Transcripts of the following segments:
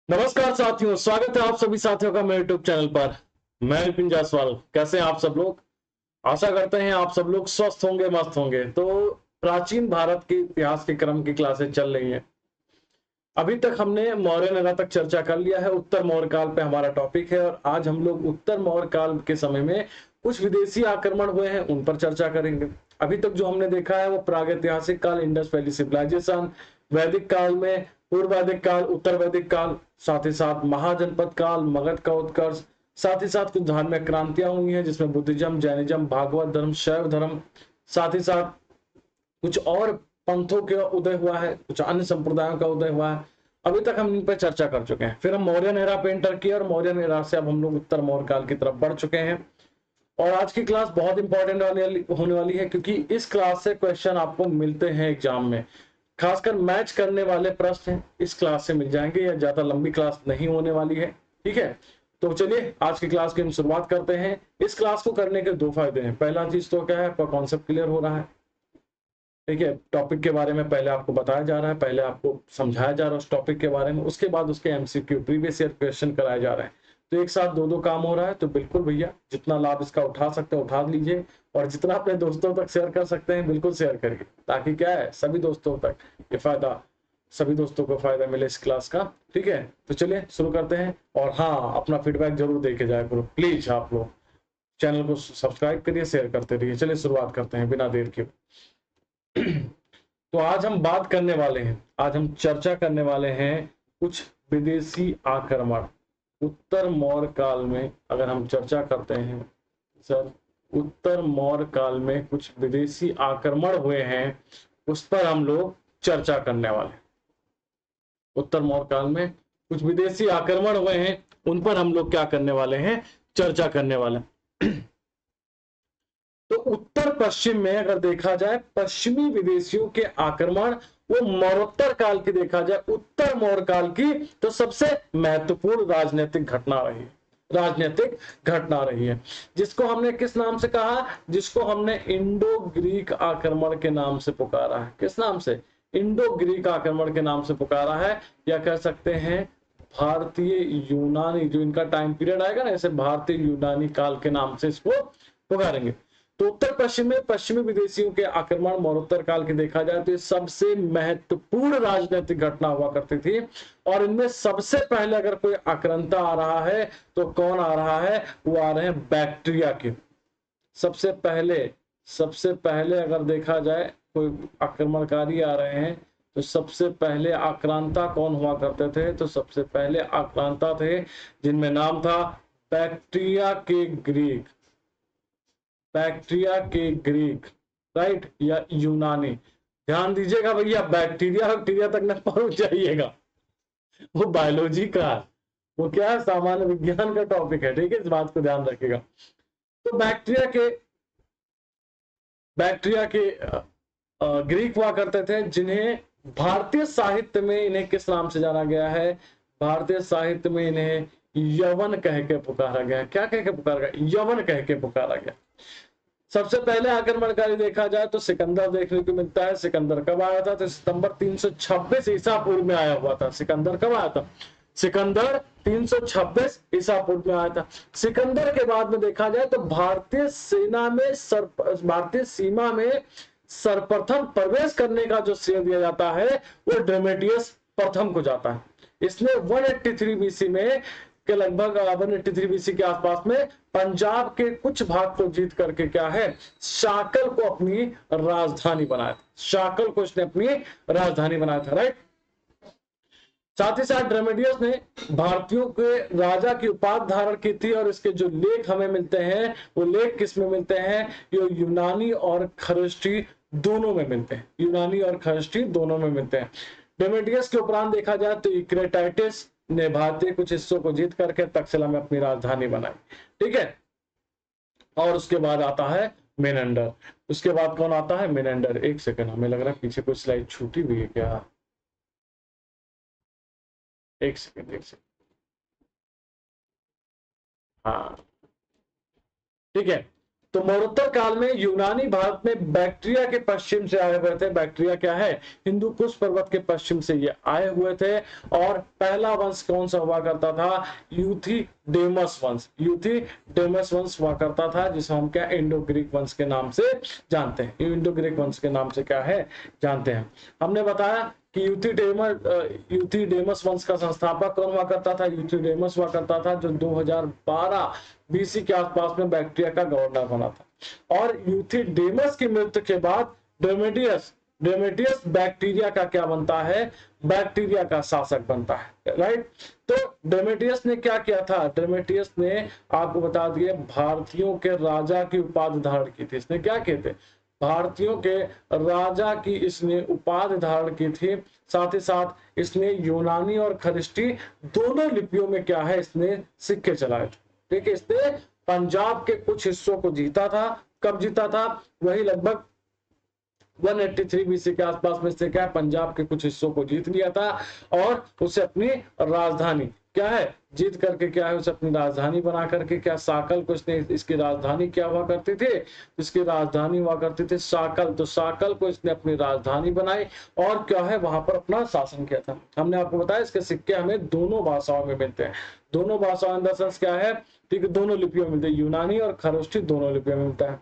नमस्कार साथियों, स्वागत है आप सभी साथियों का मेरे यूट्यूब चैनल पर। मैं विपिन जायसवाल। कैसे हैं आप सब लोग? आशा करते हैं आप सब लोग स्वस्थ होंगे, मस्त होंगे। तो प्राचीन भारत के इतिहास के क्रम की क्लासेस चल रही हैं। अभी तक हमने मौर्य एरा तक चर्चा कर लिया है। उत्तर मौर्य काल पे हमारा टॉपिक है और आज हम लोग उत्तर मौर्य काल के समय में कुछ विदेशी आक्रमण हुए हैं उन पर चर्चा करेंगे। अभी तक जो हमने देखा है वो प्रागैतिहासिक काल, इंडस वैली सिविलाइजेशन, वैदिक काल में, पूर्व वैदिक काल, उत्तर वैदिक काल, साथ ही साथ महाजनपद काल, मगध का उत्कर्ष, साथ ही साथ कुछ धार्मिक क्रांतियां हुई हैं जिसमें बुद्धिज्म, जैनिज्म, भागवत धर्म, शैव धर्म, साथ ही साथ कुछ और पंथों का उदय हुआ है, कुछ अन्य संप्रदायों का उदय हुआ है। अभी तक हम इन पर चर्चा कर चुके हैं। फिर हम मौर्यन एरा पे एंटर किया और मौर्यन एरा से अब हम लोग उत्तर मौर्य काल की तरफ बढ़ चुके हैं। और आज की क्लास बहुत इंपॉर्टेंट होने वाली है क्योंकि इस क्लास से क्वेश्चन आपको मिलते हैं एग्जाम में। खासकर मैच करने वाले प्रश्न इस क्लास से मिल जाएंगे। या ज्यादा लंबी क्लास नहीं होने वाली है, ठीक है? तो चलिए आज की क्लास की हम शुरुआत करते हैं। इस क्लास को करने के दो फायदे हैं। पहला चीज तो क्या है, आपका कॉन्सेप्ट क्लियर हो रहा है, ठीक है? टॉपिक के बारे में पहले आपको बताया जा रहा है, पहले आपको समझाया जा रहा है उस टॉपिक के बारे में, उसके बाद उसके एमसीक्यू प्रीवियस ईयर क्वेश्चन कराए जा रहे हैं। तो एक साथ दो दो काम हो रहा है। तो बिल्कुल भैया, जितना लाभ इसका उठा सकते हैं उठा लीजिए और जितना अपने दोस्तों तक शेयर कर सकते हैं बिल्कुल शेयर करिए, ताकि क्या है, सभी दोस्तों तक ये फायदा, सभी दोस्तों को फायदा मिले इस क्लास का, ठीक है? तो चलिए शुरू करते हैं। और हाँ, अपना फीडबैक जरूर देके जाए करो प्लीज। आप लोग चैनल को सब्सक्राइब करिए, शेयर करते रहिए। चलिए शुरुआत करते हैं बिना देर के। तो आज हम बात करने वाले हैं, आज हम चर्चा करने वाले हैं कुछ विदेशी आक्रमण उत्तर मौर्य काल में। अगर हम चर्चा करते हैं सर, उत्तर मौर्य काल में कुछ विदेशी आक्रमण हुए हैं, उस पर हम लोग चर्चा करने वाले हैं। उत्तर मौर्य काल में कुछ विदेशी आक्रमण हुए हैं, उन पर हम लोग क्या करने वाले हैं, चर्चा करने वाले हैं। तो उत्तर पश्चिम में अगर देखा जाए पश्चिमी विदेशियों के आक्रमण, वो मौर्योत्तर काल की देखा जाए, उत्तर मौर्य काल की तो सबसे महत्वपूर्ण राजनीतिक घटना रही, राजनीतिक घटना रही है। जिसको हमने किस नाम से कहा, जिसको हमने इंडो ग्रीक आक्रमण के नाम से पुकारा है। किस नाम से? इंडो ग्रीक आक्रमण के नाम से पुकारा है। या कह सकते हैं भारतीय यूनानी, जो इनका टाइम पीरियड आएगा ना, ऐसे भारतीय यूनानी काल के नाम से इसको पुकारेंगे। तो उत्तर पश्चिम में पश्चिमी विदेशियों के आक्रमण मौर्योत्तर काल के देखा जाए तो ये सबसे महत्वपूर्ण राजनीतिक घटना हुआ करती थी। और इनमें सबसे पहले अगर कोई आक्रांता आ रहा है तो कौन आ रहा है? वो आ रहे हैं बैक्टीरिया के। सबसे पहले अगर देखा जाए कोई आक्रमणकारी आ रहे हैं तो सबसे पहले आक्रांता कौन हुआ करते थे? तो सबसे पहले आक्रांता थे जिनमें नाम था बैक्टीरिया के ग्रीक, बैक्टीरिया के ग्रीक, राइट, या यूनानी। ध्यान दीजिएगा भैया, बैक्टीरिया बैक्टीरिया तक न पहुंच जाइएगा, वो बायोलॉजी का है, वो क्या है, सामान्य विज्ञान का टॉपिक है, ठीक है? इस बात को ध्यान रखिएगा। तो बैक्टीरिया के ग्रीक हुआ करते थे, जिन्हें भारतीय साहित्य में इन्हें किस नाम से जाना गया है? भारतीय साहित्य में इन्हें यवन कह के पुकारा गया। क्या कह के पुकारा गया? यवन कह के पुकारा गया। सबसे पहले आक्रमणकारी देखा जाए तो सिकंदर देखने को मिलता है। सिकंदर कब आया था? तो सितंबर 326 ईसा पूर्व में आया हुआ था। सिकंदर कब आया था? सिकंदर 326 ईसा पूर्व में आया था। सिकंदर के बाद में देखा जाए तो भारतीय सेना में भारतीय सीमा में सर्वप्रथम प्रवेश करने का जो श्रेय दिया जाता है वो ड्रेमेटियस प्रथम को जाता है। इसने 183 बीसी में के लगभग 183 बीसी के आसपास में पंजाब के कुछ भाग को जीत करके क्या है, शाकल को अपनी राजधानी बनाया था। शाकल को इसने अपनी राजधानी बनाया था, राइट। साथ ही साथ ड्रेमेडियस ने भारतीयों के राजा की उपाधि धारण की थी। और इसके जो लेख हमें मिलते हैं वो लेख किस में मिलते हैं? ये यूनानी और खरष्टी दोनों में मिलते हैं। यूनानी और खरष्टी दोनों में मिलते हैं। ड्रेमेडियस के उपरांत देखा जाए तो यूक्रेटाइटिस ने भारतीय कुछ हिस्सों को जीत करके तक्षशिला में अपनी राजधानी बनाई, ठीक है। और उसके बाद आता है मेनेंडर। उसके बाद कौन आता है? मेनेंडर। एक सेकंड, हमें लग रहा है पीछे कोई स्लाइड छूटी हुई है क्या? एक सेकंड, एक सेकंड। हाँ, ठीक है। तो मरणोत्तर काल में यूनानी भारत में बैक्टीरिया के पश्चिम से आए हुए थे। बैक्टीरिया क्या है? हिंदू कुश पर्वत के पश्चिम से ये आए हुए थे। और पहला वंश कौन सा हुआ करता था? यूथिडेमस वंश। यूथिडेमस वंश हुआ करता था, जिसे हम क्या इंडो ग्रीक वंश के नाम से जानते हैं। इंडो ग्रीक वंश के नाम से क्या है जानते हैं। हमने बताया कि यूथिडेमस वंश का संस्थापक कौन हुआ करता था? यूथिडेमस हुआ करता था, जो 2012 बीसी के आसपास में बैक्टीरिया का गवर्नर बना था। और यूथिडेमस की मृत्यु के बाद डेमेट्रियस बैक्टीरिया का क्या बनता है? बैक्टीरिया का शासक बनता है, राइट। तो डेमेट्रियस ने क्या किया था? डेमेट्रियस ने आपको बता दिए भारतीयों के राजा की उपाधि धारण की थी। इसने क्या किए थे? भारतीयों के राजा की इसने उपाधि धारण की थी। साथ ही साथ इसने यूनानी और खरिष्टी दोनों लिपियों में क्या है? इसने सिक्के चलाए थे। ठीक है, इसने पंजाब के कुछ हिस्सों को जीता था। कब जीता था? वही लगभग 183 बीसी के आसपास में से क्या पंजाब के कुछ हिस्सों को जीत लिया था। और उसे अपनी राजधानी क्या है जीत करके क्या है उसे अपनी राजधानी बना करके क्या साकल को इसने, इसकी राजधानी क्या हुआ करती थी? इसकी राजधानी हुआ करती थी साकल। तो साकल को इसने अपनी राजधानी बनाई और क्या है वहां पर अपना शासन किया था। हमने आपको बताया इसके सिक्के हमें दोनों भाषाओं में मिलते हैं। दोनों भाषाओं इन द सेंस क्या है? ठीक है, दोनों लिपियों में मिलते हैं। यूनानी और खरोष्ठी दोनों लिपियों में मिलता है।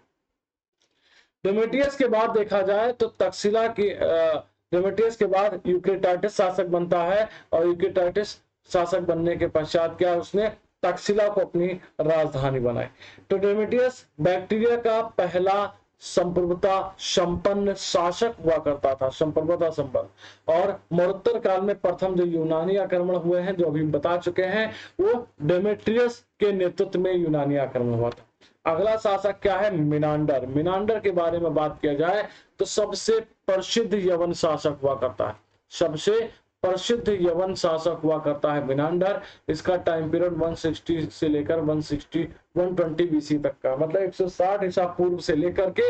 डेमेट्रियस के बाद देखा जाए तो तक्षशिला की डेमेट्रियस के बाद यूक्रेटाइटस शासक बनता है। और यूक्रेटाइटस शासक बनने के पश्चात क्या उसने तक्षशिला को अपनी राजधानी बनाई। तो डेमेट्रियस बैक्टीरिया का पहला संप्रभुता संपन्न शासक हुआ करता था। संप्रभुता संपन्न। और मरणोत्तर काल में प्रथम जो यूनानी आक्रमण हुए हैं, जो अभी बता चुके हैं, वो डेमेट्रियस के नेतृत्व में यूनानी आक्रमण हुआ था। अगला शासक क्या है? मिनांडर। मिनांडर के बारे में बात किया जाए तो सबसे प्रसिद्ध यवन शासक हुआ करता है। सबसे प्रसिद्ध यवन शासक हुआ करता है मिनांडर। इसका टाइम पीरियड 160 से लेकर 120 बीसी तक का, मतलब 160 ईसा पूर्व से लेकर के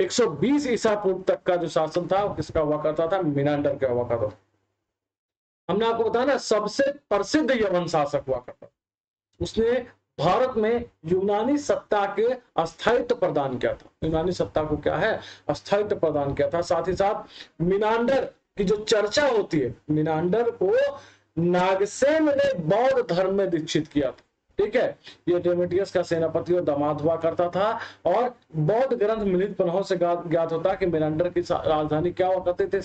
120 ईसा पूर्व तक का जो शासन था वो किसका हुआ करता था? मिनांडर का हुआ करता था। हमने आपको बताया ना सबसे प्रसिद्ध यवन शासक हुआ करता। उसने भारत में यूनानी सत्ता के अस्थायित्व प्रदान किया था। यूनानी सत्ता को क्या है? अस्थायित्व प्रदान किया था। साथ ही साथ मिनांडर की जो चर्चा होती है, मिनांडर को नागसेन ने बौद्ध धर्म में दीक्षित किया था। ठीक है, ये डेमेट्रियस का सेनापति और दामाद हुआ करता था। और बौद्ध ग्रंथ मिलित पन्हों से ज्ञात होता कि मिनांडर की राजधानी क्या हुआ करते थे?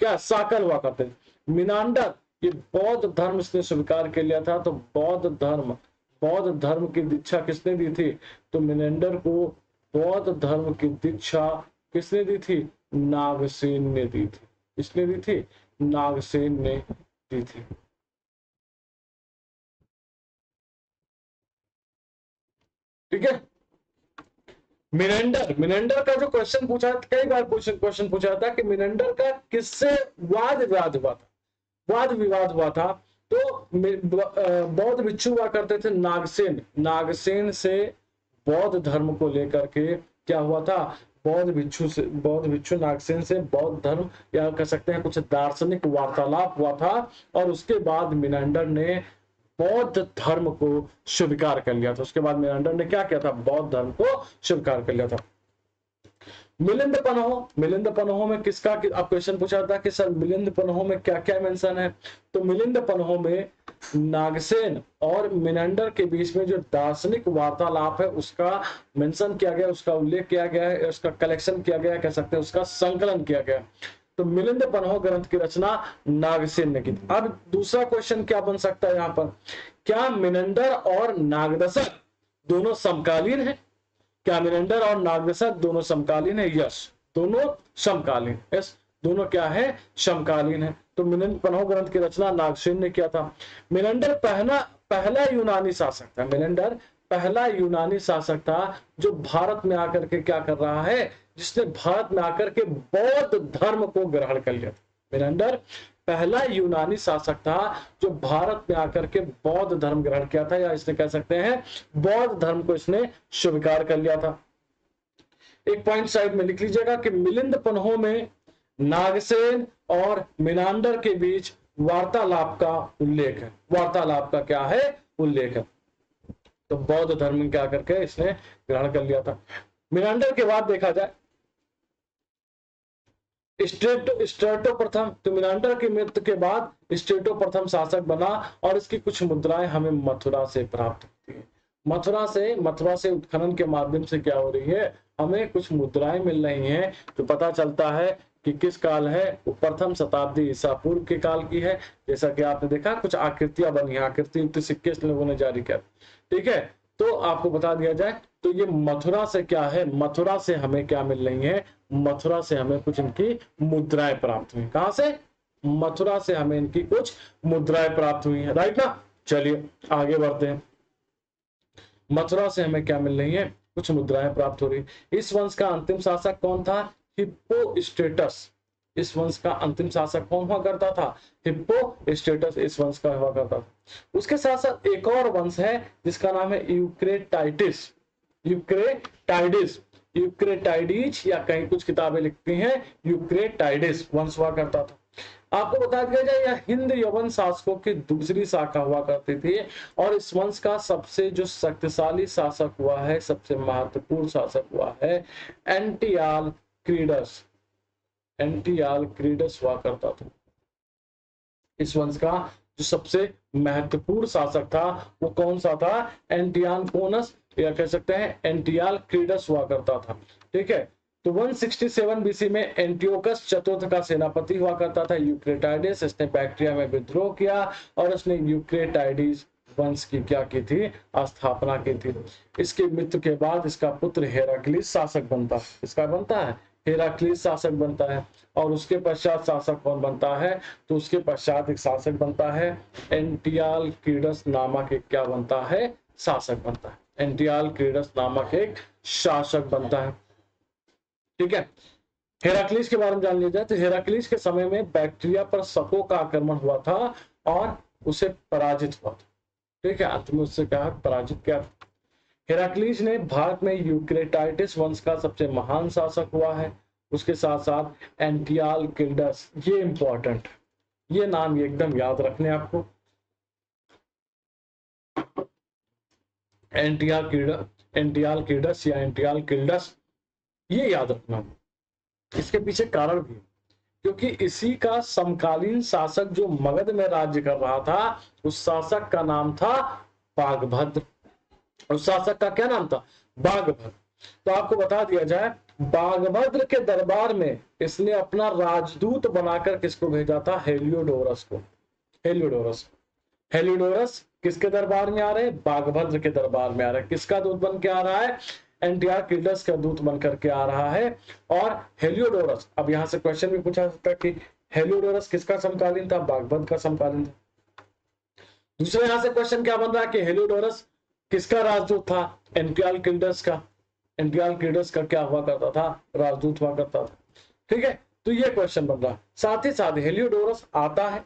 क्या साकल हुआ करते थे। मिनांडर ये बौद्ध धर्म इसने स्वीकार कर लिया था। तो बौद्ध धर्म की दीक्षा किसने दी थी? तो मिनांडर को बौद्ध धर्म की दीक्षा किसने दी थी? नागसेन ने दी थी। किसने दी थी? नागसेन ने दी थी। ठीक है, मिनेंडर का जो क्वेश्चन पूछा, कई बार क्वेश्चन पूछा जाता है कि मिनेंडर का किससे वाद विवाद हुआ था? वाद विवाद हुआ था तो बौद्ध भिक्षु हुआ करते थे नागसेन से बौद्ध धर्म को लेकर के क्या हुआ था? बौद्ध भिक्षु नागसेन से बौद्ध धर्म या कह सकते हैं कुछ दार्शनिक वार्तालाप हुआ था। और उसके बाद मिनांडर ने बौद्ध धर्म को स्वीकार कर लिया था। उसके बाद मिनांडर ने क्या किया था? बौद्ध धर्म को स्वीकार कर लिया था। मिलिंद पन्हों में किसका आप क्वेश्चन पूछा था कि सर मिलिंद पन्हों में क्या क्या मेंशन है? तो मिलिंद पन्हों में नागसेन और मिनांडर के बीच में जो दार्शनिक वार्तालाप है उसका मेंशन किया गया, उसका उल्लेख किया गया है, उसका कलेक्शन किया गया, कह सकते हैं उसका संकलन किया गया। तो मिलिंद पन्हों ग्रंथ की रचना नागसेन ने की। अब दूसरा क्वेश्चन क्या बन सकता है यहाँ पर? क्या मिनांडर और नागदशक दोनों समकालीन है? क्या मिनांडर और नागदशक दोनों समकालीन है? यस, दोनों समकालीन। यस, दोनों क्या है? समकालीन है। तो मिलिंद पन्हों ग्रंथ की रचना नागसेन ने किया था। मिनांडर पहला यूनानी शासक था। मिनांडर पहला यूनानी शासक था जो भारत में आकर के क्या कर रहा है? जिसने भारत में आकर के बौद्ध धर्म को ग्रहण कर लिया था। मिनांडर पहला यूनानी शासक था जो भारत में आकर के बौद्ध धर्म ग्रहण किया था, या इसने कह सकते हैं बौद्ध धर्म को इसने स्वीकार कर लिया था। एक पॉइंट साइड में लिख लीजिएगा कि मिलिंद पन्हों में नागसेन और मिनांडर के बीच वार्तालाप का उल्लेख है। वार्तालाप का क्या है? उल्लेख है। तो बौद्ध धर्म क्या करके इसने ग्रहण कर लिया था। मिनांडर के बाद देखा जाए स्ट्रेटो प्रथम, तो मिनांडर की मृत्यु के बाद स्ट्रेटो प्रथम शासक बना और इसकी कुछ मुद्राएं हमें मथुरा से प्राप्त होती है। मथुरा से उत्खनन के माध्यम से क्या हो रही है, हमें कुछ मुद्राएं मिल रही हैं, तो पता चलता है कि किस काल है, वो प्रथम शताब्दी ईसा पूर्व के काल की है। जैसा कि आपने देखा कुछ आकृतियां बनी, आकृति सिक्के लोगों ने जारी किया। ठीक है, तो आपको बता दिया जाए तो ये मथुरा से क्या है, मथुरा से हमें क्या मिल रही है, मथुरा से हमें कुछ इनकी मुद्राएं प्राप्त हुई। कहां से, मथुरा से हमें इनकी कुछ मुद्राएं प्राप्त हुई है, राइट ना। चलिए आगे बढ़ते हैं। मथुरा से हमें क्या मिल रही है, कुछ मुद्राएं प्राप्त हो रही। इस वंश का अंतिम शासक कौन था, हिप्पोस्ट्रेटस। इस वंश का अंतिम शासक कौन हुआ करता था, हिप्पोस्ट्रेटस इस वंश का हुआ करता था। उसके साथ साथ एक और वंश है जिसका नाम है यूक्रेटाइटिस। यूक्रेटाइडिस या कहीं कुछ किताबें लिखती हैं यूक्रेटाइडिस वंश हुआ करता था। आपको बता दिया जाए यह हिंद यवन शासकों की दूसरी शाखा हुआ करती थी और इस वंश का सबसे जो शक्तिशाली शासक हुआ है, सबसे महत्वपूर्ण शासक हुआ है एंटियाल क्रीडस हुआ करता था। इस वंश का जो सबसे महत्वपूर्ण शासक था वो कौन सा था, एंटियान कोनस या कह सकते हैं एंटियाल क्रीडस हुआ करता था। ठीक है, तो 167 बीसी में एंटियोकस चतुर्थ का सेनापति हुआ करता था यूक्रेटाइडिस। इसने बैक्ट्रिया में विद्रोह किया और उसने यूक्रेटाइडिस वंश की क्या की थी, स्थापना की थी। इसकी मृत्यु के बाद इसका पुत्र हेराक्लिस शासक बनता है। इसका बनता है, हेराक्लिस शासक बनता है। और उसके पश्चात शासक कौन बनता है, तो उसके पश्चात एक शासक बनता है एंटियाल क्रीडस नामक एक क्या बनता है, शासक बनता है। एंटियाल क्रीडस नामक एक शासक बनता है। ठीक है, हेराक्लिस के बारे में जान लिया जाए तो हेराक्लिस के समय में बैक्ट्रिया पर शकों का आक्रमण हुआ था और उसे पराजित हुआ था। ठीक है, अंत में उससे क्या पराजित किया। हेराक्लिस ने भारत में यूक्रेटाइटिस वंश का सबसे महान शासक हुआ है। उसके साथ साथ एंटियाल किल्डस, ये इंपॉर्टेंट, ये नाम ये एकदम याद रखने आपको, एंटियाल किल्डस या एंटियाल किल्डस, ये याद रखना। इसके पीछे कारण भी, क्योंकि इसी का समकालीन शासक जो मगध में राज्य कर रहा था उस शासक का नाम था बागभद्र। उस शासक का क्या नाम था, बागभद्र। तो आपको बता दिया जाए बागभद्र के दरबार में इसने अपना राजदूत बनाकर किसको भेजा था, हेलियोडोरस को। हेलियोडोरस किसके दरबार में आ रहे हैं, बागभद्र के दरबार में आ रहे हैं। किसका दूत बन के आ रहा है, एंटियाल किल्डस का दूत बनकर के आ रहा है। और हेलियोडोरस, अब यहां से क्वेश्चन भी पूछा सकता है कि हेलियोडोरस किसका समकालीन था, बागभद्र का समकालीन था। दूसरा यहां से क्वेश्चन क्या बन रहा है कि हेलियोडोरस किसका राजदूत था, एंटियाल किल्डस का। एंटियाल किल्डस का क्या हुआ करता था, राजदूत हुआ करता था। ठीक है, तो ये क्वेश्चन बन रहा है। साथ ही साथ हेलियोडोरस आता है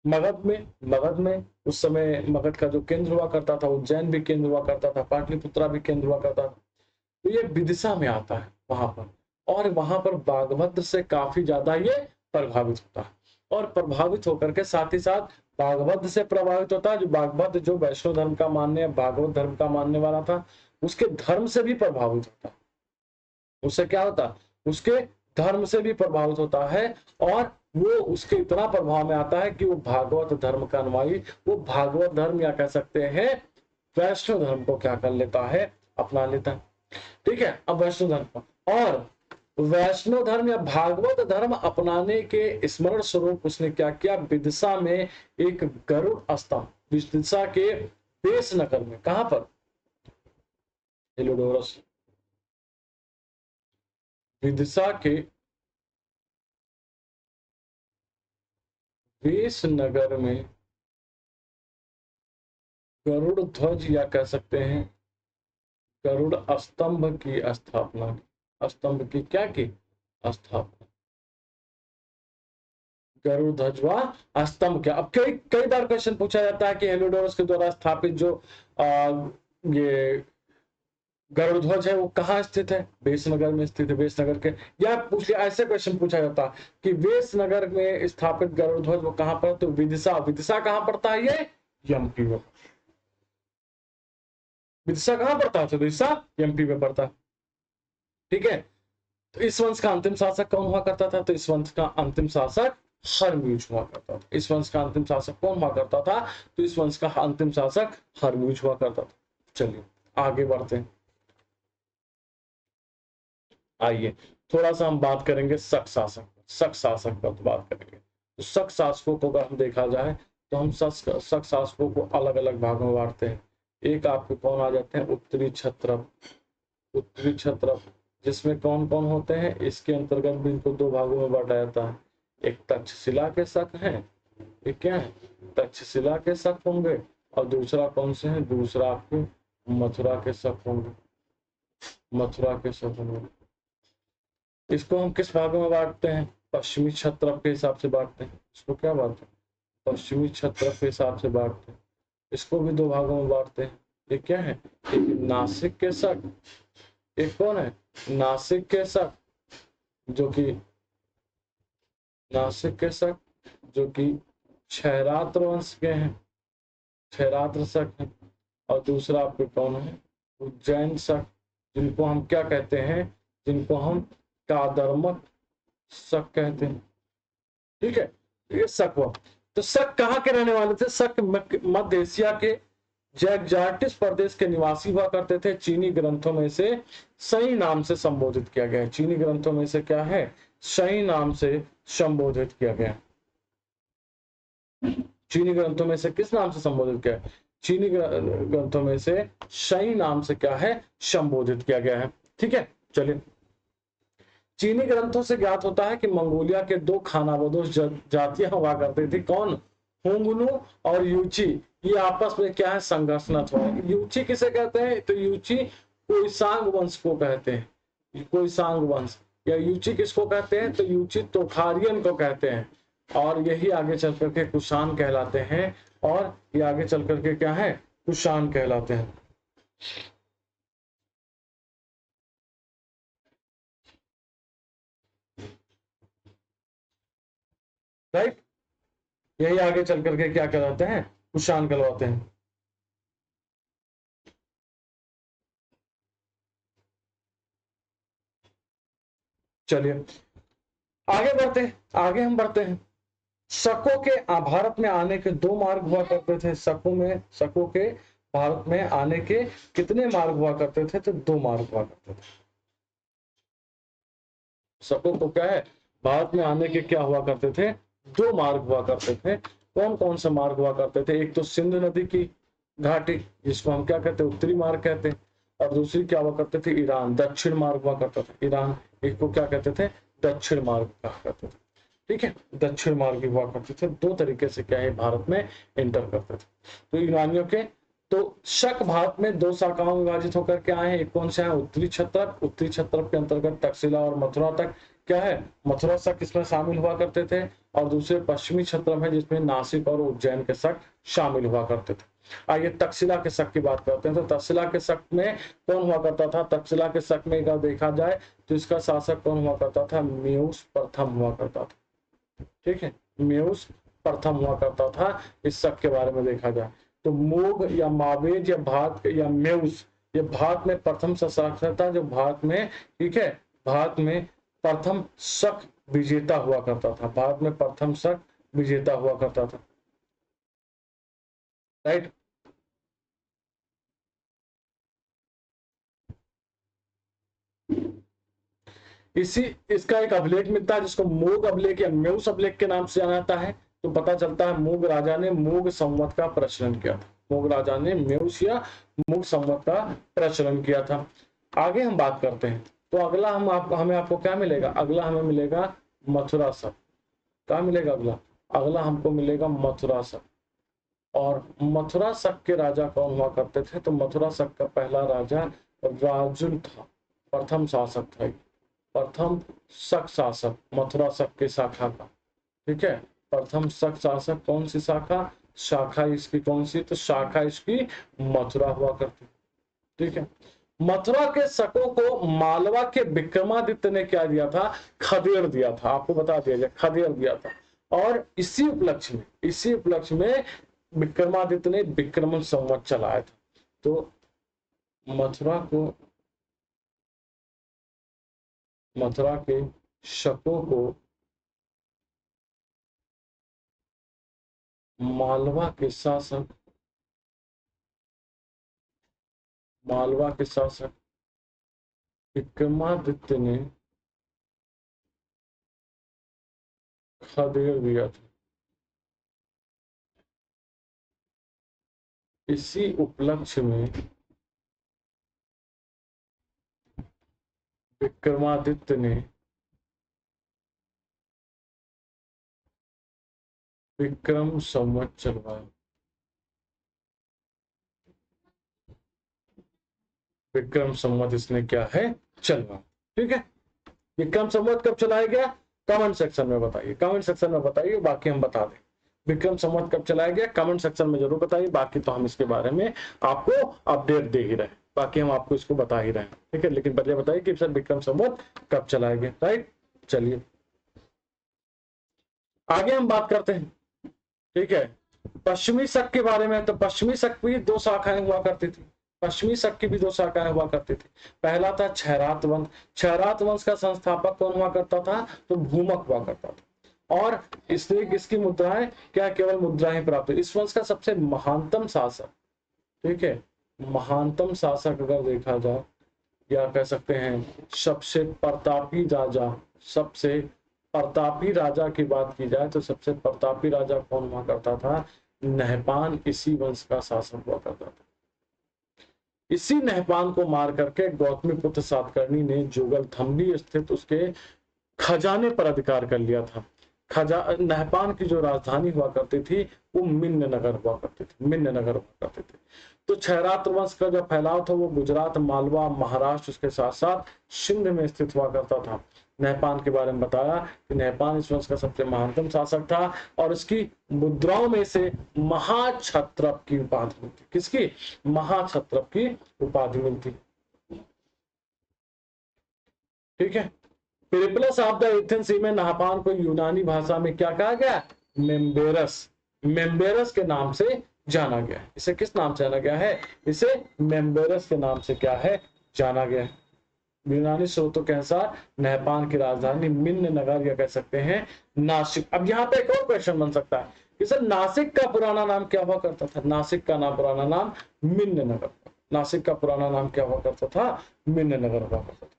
मगध में उस समय मगध का जो केंद्र हुआ करता था, उज्जैन भी केंद्र हुआ करता था, पाटलिपुत्रा भी केंद्र हुआ करता था। तो ये विदिशा में आता है वहां पर, और वहां पर बागभद्र से काफी ज्यादा ये प्रभावित होता है। और प्रभावित होकर के साथ ही साथ बागभद्र से प्रभावित होता है, जो बागभद्र जो वैष्णव धर्म का मानने, भागवत धर्म का मानने वाला था, उसके धर्म से भी प्रभावित होता है। उससे क्या होता, उसके धर्म से भी प्रभावित होता है और वो उसके इतना प्रभाव में आता है कि वो भागवत धर्म का अनुयायी, वो भागवत धर्म या कह सकते हैं वैष्णव धर्म को क्या कर लेता है, अपना लेता है। ठीक है, अब वैष्णव धर्म और वैष्णव धर्म या भागवत धर्म अपनाने के स्मरण स्वरूप उसने क्या किया, विदिशा में एक गरुड़ स्तंभ, विदिशा के देशनगर में, कहां पर, हेलियोडोरस, विदिशा के देशनगर में गरुड़ ध्वज या कह सकते हैं गरुड़ स्तंभ की स्थापना की। स्तंभ की क्या की स्थापना, गरुड़ ध्वज व स्तंभ क्या। अब कई कई बार क्वेश्चन पूछा जाता है कि हेलियोडोरस के द्वारा स्थापित जो ये गरुड़ ध्वज है वो कहाँ स्थित है, वेशनगर में स्थित है। वेशनगर के, या पूछ लिया ऐसे क्वेश्चन पूछा जाता कि वेशनगर में स्थापित गरुड़ ध्वज वो कहाँ पर, तो विदिशा। विदिशा कहाँ पड़ता है, ये एमपी में। विदिशा कहाँ पड़ता है? तो विदिशा एमपी में पड़ता है। ठीक है, तो इस वंश का अंतिम शासक कौन हुआ करता था? तो इस वंश का अंतिम शासक हरम्यूज हुआ करता था। इस वंश का अंतिम शासक कौन हुआ करता था? तो इस वंश का अंतिम शासक हरम्यूज हुआ करता था। चलिए आगे बढ़ते हैं। आइए थोड़ा सा हम बात करेंगे शक शासक, शक शासक पर बात करेंगे। तो शक शासकों को अगर हम देखा जाए तो हम शक शासकों को अलग अलग भागों में बांटते हैं। एक आपके कौन आ जाते हैं? उत्तरी क्षत्रप। उत्तरी क्षत्रप जिसमें कौन कौन होते हैं? इसके अंतर्गत भी इनको दो भागों में बांटा जाता है। एक तक्षशिला के शक हैं, एक क्या है? तक्षशिला के शक होंगे, और दूसरा कौन से हैं? दूसरा आपके मथुरा के शक होंगे, मथुरा के शक होंगे। इसको हम किस भागों में बांटते हैं? पश्चिमी क्षत्रप के हिसाब से बांटते हैं। इसको क्या बांटते हैं? पश्चिमी क्षत्रप के हिसाब से बांटते हैं। इसको भी दो भागों में बांटते हैं। ये क्या है? एक नासिक के शक, एक कौन है? नासिक के शक, जो कि नासिक के शक जो कि क्षयरात्र वंश के हैं, क्षयरात्र शक है। और दूसरा आपके कौन है? उज्जैन शक, जिनको हम क्या कहते हैं? जिनको हम कादर्मक शक कहते हैं। ठीक है, ये शक हुआ। तो शक कहाँ के रहने वाले थे? शक मध्य एशिया के जैगजार्टिस प्रदेश के निवासी हुआ करते थे। चीनी ग्रंथों में से सही नाम से संबोधित किया गया है। चीनी ग्रंथों में से क्या है? सही नाम से संबोधित किया गया। चीनी ग्रंथों में से किस नाम से संबोधित किया है? चीनी ग्रंथों में से सही नाम से क्या है? संबोधित किया गया है। ठीक है, चलिए। चीनी ग्रंथों से ज्ञात होता है कि मंगोलिया के दो खानाबदोश जातियां हुआ करती थी। कौन? हुंगनू और यूची। ये आपस में क्या है? संघर्षरत हुआ। यूची किसे कहते हैं? तो यूची कोईसांग वंश को कहते हैं। कोईसांग वंश, या यूची किसको कहते हैं? तो यूची तोखारियन को कहते हैं। और यही आगे चल करके कुषाण कहलाते हैं। और ये आगे चल करके क्या है? कुषाण कहलाते हैं। राइट, यही आगे चल करके क्या कहलाते हैं? कुषाण कहलाते हैं। चलिए आगे बढ़ते हैं, आगे हम बढ़ते हैं। शकों के भारत में आने के दो मार्ग हुआ करते थे। शकों के भारत में आने के कितने मार्ग हुआ करते थे? तो दो मार्ग हुआ करते थे। शकों को क्या है? भारत में आने के क्या हुआ करते थे? दो मार्ग हुआ करते थे। कौन कौन से मार्ग हुआ करते थे? एक तो सिंधु नदी की घाटी, जिसको हम क्या कहते हैं? उत्तरी मार्ग कहते हैं। और दूसरी क्या हुआ करते थे? ईरान, दक्षिण मार्ग हुआ करता था। ईरान, एक को क्या कहते थे? दक्षिण मार्ग कहा करते थे। ठीक है, दक्षिण मार्ग हुआ करते थे। दो तरीके से क्या है? भारत में एंटर करते थे। तो यूनानियों के तो शक भारत में दो शाखाओं में विभाजित होकर के आए हैं। एक कौन सा है? उत्तरी क्षत्रप। उत्तरी क्षत्रप के अंतर्गत तक्षशिला और मथुरा तक क्या है? मथुरा शक इसमें शामिल हुआ करते थे। और दूसरे पश्चिमी क्षेत्र में, जिसमें नासिक और उज्जैन के शक शामिल हुआ करते थे। आइए तक्षशिला के शक की बात करते हैं। तो तक्षशिला के शक में कौन हुआ करता था? तक्षशिला के शक में अगर देखा जाए तो इसका शासक कौन हुआ करता था? म्यूस प्रथम हुआ करता था। ठीक है, म्यूस प्रथम हुआ करता था। इस शक के बारे में देखा जाए तो मोग या मावेज या भारत या म्यूस, ये भारत में प्रथम शासक था जो भारत में, ठीक है, भारत में प्रथम शक विजेता हुआ करता था। भारत में प्रथम शक विजेता हुआ करता था। राइट, इसी इसका एक अभिलेख मिलता है जिसको मोग अभिलेख या म्यूस अभिलेख के नाम से जाना जाता है। तो पता चलता है मोग राजा ने मोग संवत का प्रचलन किया था। मोग राजा ने म्यूस या मोग संवत का प्रचलन किया था। आगे हम बात करते हैं। तो अगला हमें आपको क्या मिलेगा? अगला हमें मिलेगा मथुरा शक। क्या मिलेगा अगला? अगला हमको मिलेगा मथुरा शक। और मथुरा शक के राजा कौन हुआ करते थे? तो मथुरा शक का पहला राजा राजुल था, प्रथम शासक था, प्रथम शक शासक मथुरा शक की शाखा का। ठीक है, प्रथम शक शासक कौन सी शाखा? शाखा इसकी कौन सी? तो शाखा इसकी मथुरा हुआ करती। ठीक है, मथुरा के शकों को मालवा के विक्रमादित्य ने क्या दिया था? खदेड़ दिया था। आपको बता दिया जाए, खदेड़ दिया था। और इसी उपलक्ष्य में विक्रमादित्य ने विक्रम संवत चलाया था। तो मथुरा के शकों को मालवा के शासक विक्रमादित्य ने खदेड़ दिया था। इसी उपलक्ष्य में विक्रमादित्य ने विक्रम संवत चलवाया। विक्रम संवत इसने क्या है, चलवाया। ठीक है, विक्रम संवत कब चलाया गया, कमेंट सेक्शन में बताइए, कमेंट सेक्शन में बताइए, बाकी हम बता दें। विक्रम संवत कब चलाया गया, कमेंट सेक्शन में जरूर बताइए, बाकी तो हम इसके बारे में आपको अपडेट दे ही रहे, बाकी हम आपको इसको बता ही रहे हैं। ठीक है, लेकिन पहले बताइए कि सर विक्रम संवत कब चलाया गया। राइट, चलिए आगे हम बात करते हैं। ठीक है, पश्चिमी शक के बारे में। तो पश्चिमी शक की दो शाखाएं हुआ करती थी, पश्चिमी शक की भी दो शाखाएं हुआ करती थी। पहला था क्षयरात वंश। क्षयरात वंश का संस्थापक कौन हुआ करता था, तो भूमक हुआ करता था। और इसलिए किसकी मुद्राएं, क्या केवल मुद्राएं प्राप्त हुई। इस वंश का सबसे महानतम शासक, ठीक है, महानतम शासक अगर देखा जाए, या कह सकते हैं सबसे प्रतापी राजा, सबसे प्रतापी राजा की बात की जाए तो सबसे प्रतापी राजा कौन हुआ करता था, नहपान इसी वंश का शासक हुआ करता था। इसी नहपान को मार करके गौतमीपुत्र सातकर्णी ने जोगलथंबी स्थित उसके खजाने पर अधिकार कर लिया था। नहपान की जो राजधानी हुआ करती थी वो मिन्न नगर हुआ करती थी, मिन्न नगर हुआ करते थे। तो क्षयरात वंश का जो फैलाव था वो गुजरात, मालवा, महाराष्ट्र, उसके साथ साथ सिंध में स्थित हुआ करता था। नहपान के बारे में बताया कि नहपान इस वंश का सबसे महानतम शासक था और इसकी मुद्राओं में से महाक्षत्रप की उपाधि मिलती। किसकी, महाक्षत्रप की उपाधि मिलती। ठीक है, पेरिप्लस ऑफ द एथेंस सी में नहपान को यूनानी भाषा में क्या कहा गया, मेम्बेरस, मेम्बेरस के नाम से जाना गया। इसे किस नाम से जाना गया है, इसे मेम्बेरस के नाम से क्या है, जाना गया है। यूनानी स्रोतों के अनुसार नहपान की राजधानी मिन्न नगर या कह सकते हैं नासिक। अब यहाँ पे एक और क्वेश्चन बन सकता है कि सर नासिक का पुराना नाम क्या हुआ करता था। नासिक का नाम पुराना नाम मिन्न नगर, नासिक का पुराना नाम क्या हुआ करता था, मिन्न नगर हुआ करता था।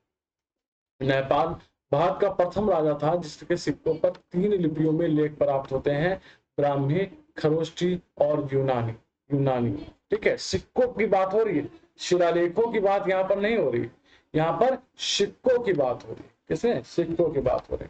नेपाल भारत का प्रथम राजा था जिसके सिक्कों पर 3 लिपियों में लेख प्राप्त होते हैं, ब्राह्मी, खरोष्टी और यूनानी। यूनानी, ठीक है, सिक्कों की बात हो रही है, शिलालेखों की बात यहाँ पर नहीं हो रही, यहाँ पर सिक्कों की बात हो रही है। किसमें, सिक्कों की बात हो रही।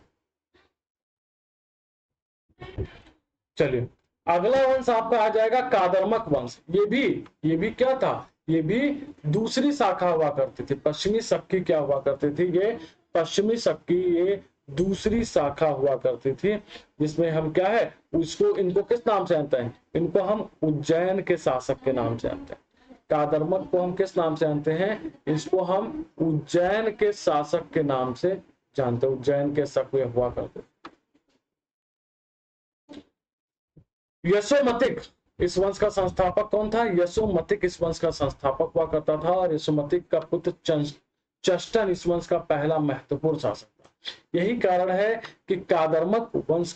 चलिए अगला वंश आपका आ जाएगा कादरमक वंश। ये भी क्या था, ये भी दूसरी शाखा हुआ करती थी। पश्चिमी शक की क्या हुआ करती थी, ये पश्चिमी शक की ये दूसरी शाखा हुआ करती थी, जिसमें हम क्या है उसको, इनको किस नाम से जानते हैं, इनको हम उज्जैन के शासक के नाम से जानते हैं। कादरमक को हम किस नाम से जानते हैं, इसको हम उज्जैन के शासक के नाम से जानते हैं। उज्जैन के शक हुआ करते। यशोमतिक इस वंश का संस्थापक कौन था, यशोमतिक इस वंश का संस्थापक हुआ करता था और यशोमतिक का पुत्र चष्टन इस वंश का पहला महत्वपूर्ण शासक था। यही कारण है कि कार्दमक वंश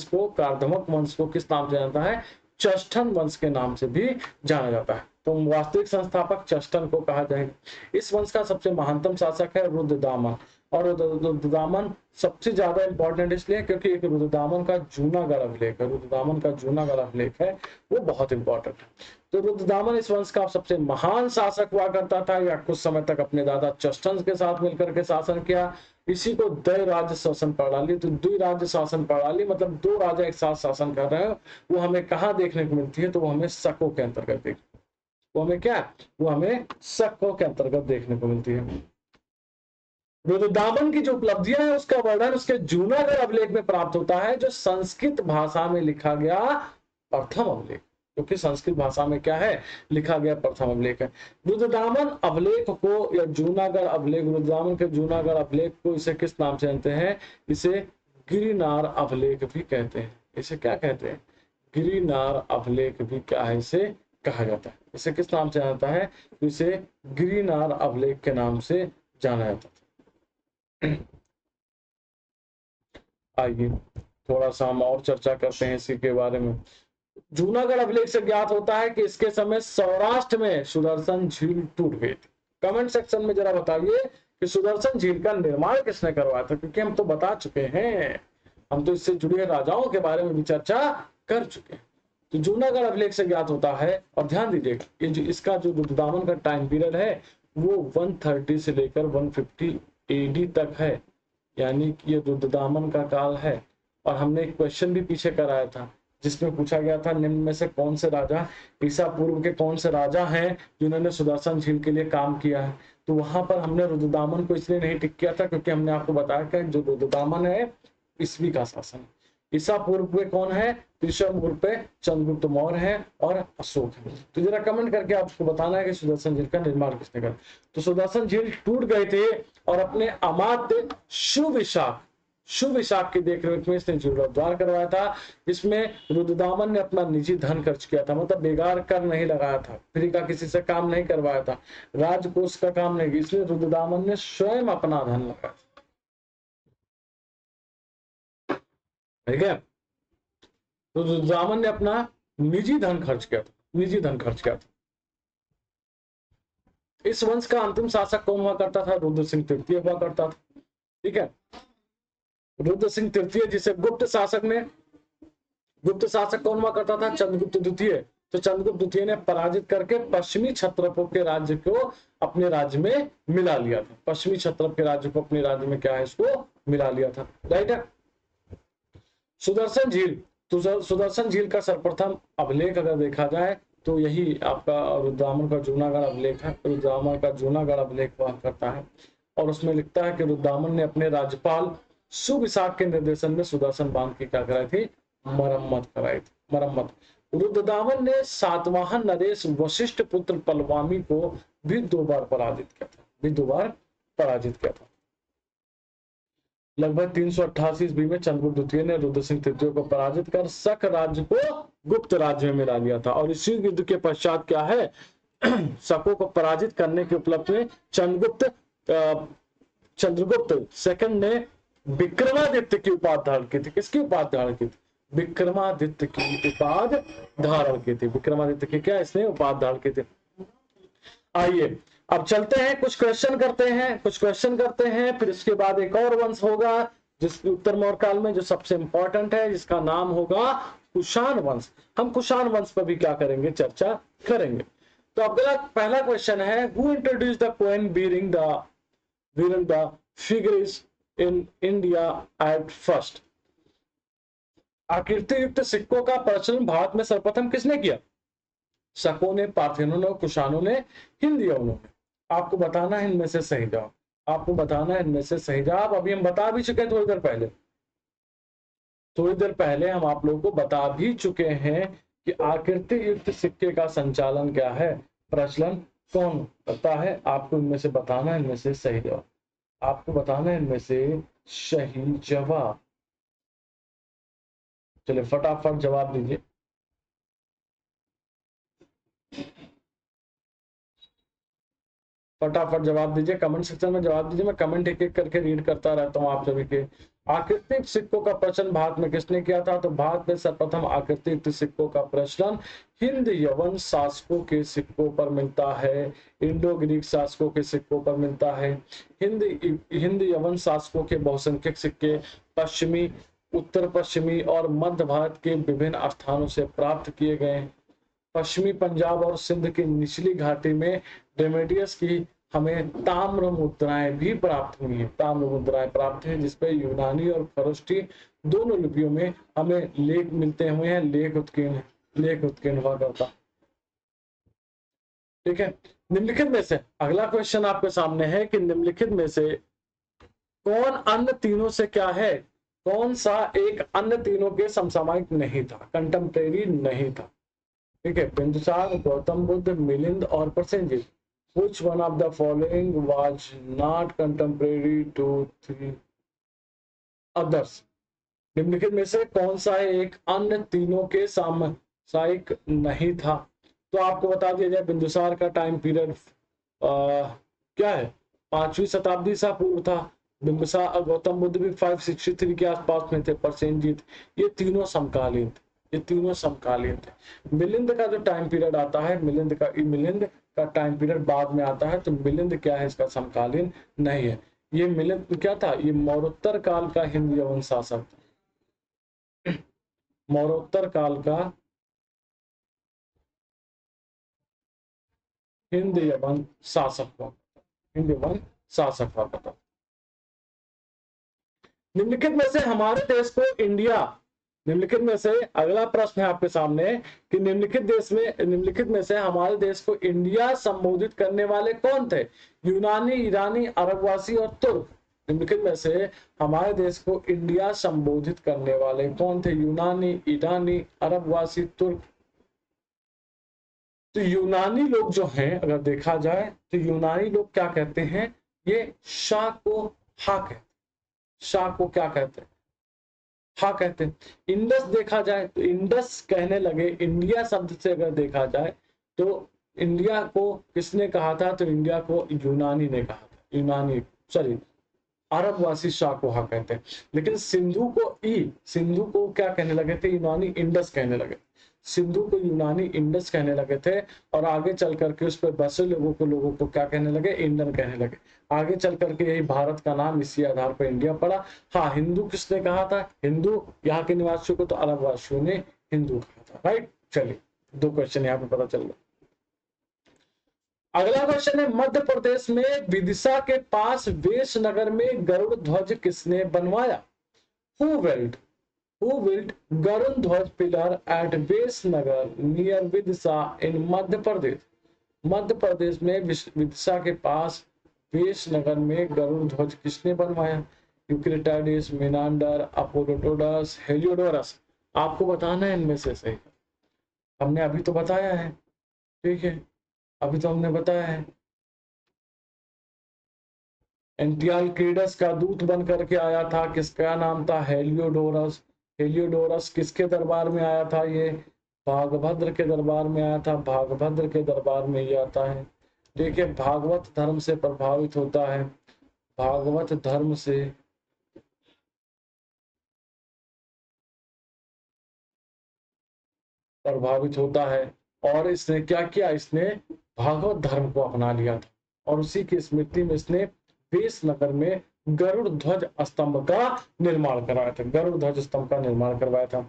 को किस नाम से जानता है, चष्टन वंश के नाम से भी जाना जाता है। तो वास्तविक संस्थापक चष्टन को कहा जाएगा। इस वंश का सबसे महानतम शासक है रुद्रदामन, और रुद्रदामन सबसे ज्यादा इंपॉर्टेंट इसलिए क्योंकि एक रुद्रदामन का जूनागढ़ अभिलेख है, रुद्रदामन का जूनागढ़ अभिलेख है, वो बहुत इंपॉर्टेंट है। तो रुद्रदामन इस वंश का सबसे महान शासक हुआ करता था, या कुछ समय तक अपने दादा चष्टन के साथ मिलकर के शासन किया। इसी को द्वैराज्य शासन प्रणाली, तो द्विराज्य शासन प्रणाली मतलब 2 राजा एक साथ शासन कर रहे हो, वो हमें कहाँ देखने को मिलती है, तो वो हमें शकों के अंतर्गत वो हमें क्या, वो हमें शकों के अंतर्गत देखने को मिलती है। रुद्रदामन की जो उपलब्धियां है उसका वर्णन उसके जूनागढ़ अभिलेख में प्राप्त होता है, जो संस्कृत भाषा में लिखा गया प्रथम अभिलेख, क्योंकि संस्कृत भाषा में क्या है, लिखा गया प्रथम अभिलेख है। रुद्रदामन अभिलेख को या जूनागढ़ अभिलेख, रुद्रदामन के जूनागढ़ अभिलेख को इसे किस नाम से जानते हैं, इसे गिरिनार अभिलेख भी कहते हैं। इसे क्या कहते हैं, गिरिनार अभिलेख भी क्या है, इसे कहा जाता है। इसे किस नाम से जाना जाता है? तो इसे गिरिनार अभिलेख के नाम से जाना जाता था। आइए थोड़ा सा हम और चर्चा करते हैं इसी के बारे में। जूनागढ़ अभिलेख से ज्ञात होता है कि इसके समय सौराष्ट्र में सुदर्शन झील टूट गई थी। कमेंट सेक्शन में जरा बताइए कि सुदर्शन झील का निर्माण किसने करवाया था, क्योंकि हम तो बता चुके हैं, हम तो इससे जुड़े राजाओं के बारे में भी चर्चा कर चुके हैं। तो जूनागढ़ अभिलेख से ज्ञात होता है, और ध्यान दीजिए कि इसका जो रुद्रदामन का टाइम पीरियड है वो 130 से लेकर 150 एडी तक है, यानी कि ये रुद्रदामन का काल है। और हमने एक क्वेश्चन भी पीछे कराया था जिसमें पूछा गया था निम्न में से कौन से राजा, ईसा पूर्व के कौन से राजा हैं जिन्होंने सुदर्शन झील के लिए काम किया है। तो वहां पर हमने रुद्रदामन को इसलिए नहीं टिक किया था क्योंकि हमने आपको बताया कि जो रुद्रदामन है ईस्वी का शासन है। ईसा पूर्व पे कौन है? ईसा पूर्व पे चंद्रगुप्त मौर्य है और अशोक है। तो जरा कमेंट करके आपको बताना है कि सुदर्शन झील का निर्माण किसने करा। तो सुदर्शन झील टूट गए थे और अपने अमात्य शुविशाख की देखरेख में इसने जीर्णोद्धार करवाया था। इसमें रुद्रदामन ने अपना निजी धन खर्च किया था, मतलब बेकार कर नहीं लगाया था, फ्री का किसी से काम नहीं करवाया था, राजकोष का काम नहीं किया, इसलिए रुद्रदामन ने स्वयं अपना धन लगाया। ठीक है, तो रुद्रदामन ने अपना निजी धन खर्च किया था। इस वंश का अंतिम शासक कौन हुआ करता था? रुद्र सिंह तृतीय हुआ करता था। ठीक है, रुद्र सिंह तृतीय जिसे गुप्त शासक कौन हुआ करता था? चंद्रगुप्त द्वितीय। तो चंद्रगुप्त द्वितीय ने पराजित करके पश्चिमी क्षत्रपों के राज्य को अपने राज्य में मिला लिया था। पश्चिमी क्षत्रप के राज्य को अपने राज्य में क्या है, इसको मिला लिया था। राइट है। सुदर्शन झील, तो सुदर्शन झील का सर्वप्रथम अभिलेख अगर देखा जाए तो यही आपका रुद्रदामन का जूनागढ़ अभिलेख है। रुद्रदामन का जूनागढ़ अभिलेख हुआ करता है और उसमें लिखता है कि रुद्रदामन ने अपने राज्यपाल सुविशाख के निर्देशन में सुदर्शन बांध की क्या कराई थी? मरम्मत। रुद्रदामन ने सातवाहन नरेश वशिष्ठ पुत्र पलवामी को भी 2 बार पराजित किया था। लगभग 388 ईस्वी में चंद्रगुप्त द्वितीय ने रुद्र सिंह तृतीय को पराजित कर शक राज्य को गुप्त राज्य में मिला लिया था। और इसी युद्ध के पश्चात क्या है, शकों को पराजित करने के उपलक्ष्य में चंद्रगुप्त सेकंड ने विक्रमादित्य की उपाधि धारण की थी। किसकी उपाधि धारण की थी? विक्रमादित्य की उपाधि धारण की थी। विक्रमादित्य की क्या इसने उपाधि धारण की थी। आइए अब चलते हैं, कुछ क्वेश्चन करते हैं, फिर इसके बाद एक और वंश होगा जिसके उत्तर मौर्य काल में जो सबसे इंपॉर्टेंट है, जिसका नाम होगा कुषाण वंश। हम कुषाण वंश पर भी क्या करेंगे, चर्चा करेंगे। तो अगला पहला क्वेश्चन है, who introduce the coin bearing the figures in India at first? आकृति युक्त सिक्कों का प्रचलन भारत में सर्वप्रथम किसने किया? शकों ने, पार्थियनों ने, कुषाणों ने, हिंदियों ने। आपको बताना है इनमें से सही जवाब। अभी हम बता भी चुके हैं थोड़ी देर पहले हम आप लोगों को बता भी चुके हैं कि आकृति युक्त सिक्के का संचालन क्या है, प्रचलन कौन करता है। आपको इनमें से बताना है इनमें से सही जवाब। चलिए फटाफट जवाब दीजिए। कमेंट सेक्शन में जवाब दीजिए। मैं कमेंट एक एक करके रीड करता रहता हूँ आप सभी के। आकृतिक सिक्कों का प्रचलन भारत में किसने किया था? तो भारत में सर्वप्रथम आकृतिक सिक्कों का प्रचलन हिंद यवन शासकों के सिक्कों पर मिलता है, इंडो ग्रीक शासकों के सिक्कों पर मिलता है। हिंद यवन शासकों के बहुसंख्यक सिक्के पश्चिमी, उत्तर पश्चिमी और मध्य भारत के विभिन्न स्थानों से प्राप्त किए गए। पश्चिमी पंजाब और सिंध की निचली घाटी में डेमेटियस की हमें ताम्र मुद्राएं भी प्राप्त हुई हैं, जिसपे यूनानी और खरोष्टी दोनों लिपियों में हमें लेख मिलते हुए हैं। लेख उत्कीर्ण हुआ करता। ठीक है, निम्नलिखित में से अगला क्वेश्चन आपके सामने है कि निम्नलिखित में से कौन अन्य तीनों से क्या है, कौन सा एक अन्य तीनों के समसामयिक नहीं था, कंटेम्परेरी नहीं था। ठीक है, बिंदुसार, गौतम बुद्ध, मिलिंद और Prasenjit. Which one of the following was not contemporary to three others? निम्नलिखित में से कौन सा एक अन्य तीनों के समसामयिक नहीं था? तो आपको बता दिया जाए बिंदुसार का टाइम पीरियड क्या है, 5वीं शताब्दी ईसा पूर्व था। बिंबिसार गौतम बुद्ध भी 563 के आसपास में थे। प्रसेनजीत, ये तीनों समकालीन थे, ये तीनों समकालीन थे। मिलिंद का जो टाइम पीरियड आता है, मिलिंद का टाइम पीरियड बाद में आता है, तो मिलिंद क्या है, इसका समकालीन नहीं है। ये मिलिंद क्या था, ये मौर्योत्तर काल का हिंद यवन शासक था। मौर्योत्तर काल का हिंद यवन शासक हुआ, हिंद यवन शासक हुआ था। निम्नलिखित में से हमारे देश को इंडिया, निम्नलिखित में से अगला प्रश्न है आपके सामने कि निम्नलिखित में से हमारे देश को इंडिया संबोधित करने वाले कौन थे? यूनानी, ईरानी, अरबवासी और तुर्क। निम्नलिखित में से हमारे देश को इंडिया संबोधित करने वाले कौन थे? यूनानी, ईरानी, अरबवासी, तुर्क। तो यूनानी लोग जो हैं, अगर देखा जाए तो यूनानी लोग क्या कहते हैं, ये शाह को हा कहते हैं, शाह को क्या कहते हैं, हाँ कहते हैं। इंडस देखा जाए तो इंडस कहने लगे, इंडिया शब्द से अगर देखा जाए तो इंडिया को किसने कहा था, तो इंडिया को यूनानी ने कहा था, यूनानी सॉरी अरबवासी शाह को हाँ कहते हैं। लेकिन सिंधु को क्या कहने लगे थे, यूनानी इंडस कहने लगे, सिंधु को यूनानी इंडस कहने लगे थे। और आगे चल करके उस पर बसे लोगों को क्या कहने लगे, इंडियन कहने लगे। आगे चल करके यही भारत का नाम इसी आधार पर इंडिया पड़ा। हाँ, हिंदू किसने कहा था, हिंदू यहाँ के निवासियों को तो अरबवासियों ने हिंदू कहा था, राइट। चलिए 2 क्वेश्चन यहाँ पे पता चल गया। अगला क्वेश्चन है, मध्य प्रदेश में विदिशा के पास वेश नगर में गरुड़ ध्वज किसने बनवाया? Who built गरुड़ ध्वज पिलर एट वेश नगर नियर विदिशा इन मध्य प्रदेश? मध्य प्रदेश में विदिशा के पास वेश नगर में गरुड़ ध्वज किसने बनवाया? यूक्रिटाइडिस, मेनांडर, अपोलोडोरस, हेलियोडोरस। आपको बताना है इनमें से सही। हमने अभी तो बताया है, ठीक है, अभी तो हमने बताया है। एंटियालक्रीडस का दूत बन करके आया था, किसका नाम था, हेलियोडोरस। हेलियोडोरस किसके दरबार में आया था, ये भागभद्र के दरबार में आया था, भागभद्र के दरबार में ये आता है। देखिए, भागवत धर्म से प्रभावित होता है, भागवत धर्म से प्रभावित होता है। और इसने क्या किया, इसने भागवत धर्म को अपना लिया था और उसी की स्मृति में इसने वेश नगर में गरुड़ ध्वज स्तंभ का निर्माण करवाया था, गरुड़ ध्वज स्तंभ का निर्माण करवाया था।